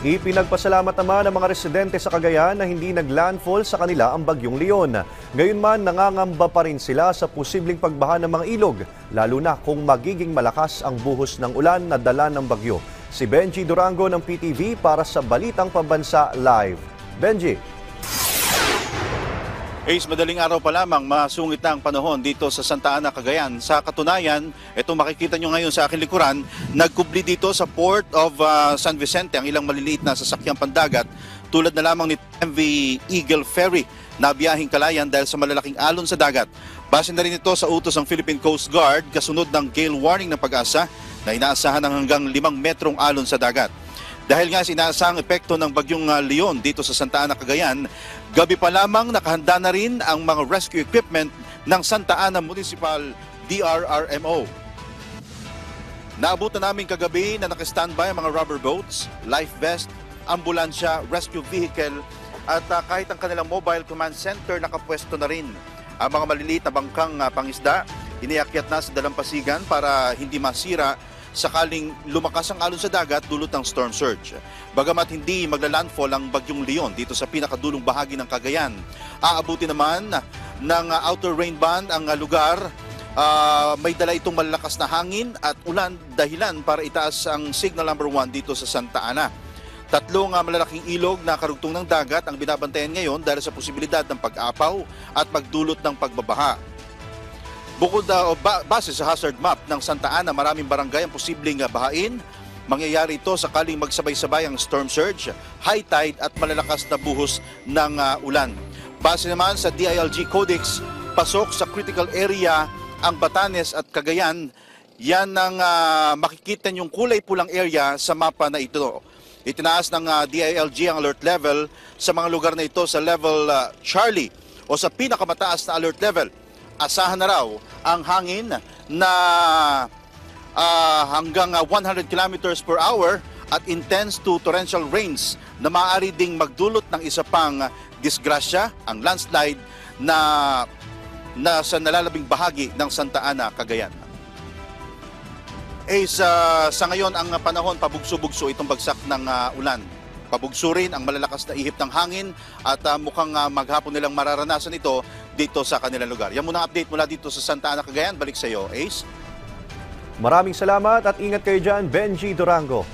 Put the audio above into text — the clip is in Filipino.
Ipinagpasalamat naman ng mga residente sa Cagayan na hindi naglandfall sa kanila ang bagyong Leon. Gayunman, nangangamba pa rin sila sa posibleng pagbaha ng mga ilog, lalo na kung magiging malakas ang buhos ng ulan na dala ng bagyo. Si Benji Durango ng PTV para sa Balitang Pambansa Live. Benji. Ace, madaling araw pa lamang masungit na ang panahon dito sa Santa Ana, Cagayan. Sa katunayan, ito makikita nyo ngayon sa aking likuran, nagkubli dito sa Port of San Vicente ang ilang maliliit na sasakyang pandagat tulad na lamang ni MV Eagle Ferry na biyahing Kalayan dahil sa malalaking alon sa dagat. Base na rin ito sa utos ng Philippine Coast Guard kasunod ng gale warning ng Pag-asa na inaasahan ng hanggang 5 metrong alon sa dagat. Dahil nga sinaasang epekto ng bagyong Leon dito sa Santa Ana, Cagayan, gabi pa lamang nakahanda na rin ang mga rescue equipment ng Santa Ana Municipal DRRMO. Naabutan namin kagabi na nakastandby ang mga rubber boats, life vest, ambulansya, rescue vehicle at kahit ang kanilang mobile command center nakapwesto na rin. Ang mga maliliit na bangkang pangisda, iniakyat na sa dalampasigan para hindi masira sakaling lumakas ang alon sa dagat dulot ng storm surge. Bagamat hindi maglalandfall ang bagyong Leon dito sa pinakadulong bahagi ng Cagayan, aabuti naman ng outer rain band ang lugar. May dala itong malalakas na hangin at ulan dahilan para itaas ang signal number 1 dito sa Santa Ana. Tatlong malalaking ilog na karugtong ng dagat ang binabantayan ngayon dahil sa posibilidad ng pag-apaw at magdulot ng pagbabaha. Bukod base sa hazard map ng Santa Ana, maraming barangay ang posibleng bahain. Mangyayari ito sakaling magsabay-sabay ang storm surge, high tide at malalakas na buhos ng ulan. Base naman sa DILG Codex, pasok sa critical area ang Batanes at Cagayan. Yan ang makikita niyong kulay pulang area sa mapa na ito. Itinaas ng DILG ang alert level sa mga lugar na ito sa level Charlie o sa pinakamataas na alert level. Asahan na raw ang hangin na hanggang 100 kilometers per hour at intense to torrential rains na maaari ding magdulot ng isa pang disgrasya, ang landslide na sa nalalabing bahagi ng Santa Ana, Cagayan. Sa ngayon ang panahon, pabugso-bugso itong bagsak ng ulan. Pabugso rin ang malalakas na ihip ng hangin at mukhang maghapon nilang mararanasan ito dito sa kanilang lugar. Yan muna ang update mula dito sa Santa Ana, Cagayan. Balik sa iyo, Ace. Maraming salamat at ingat kayo dyan, Benji Durango.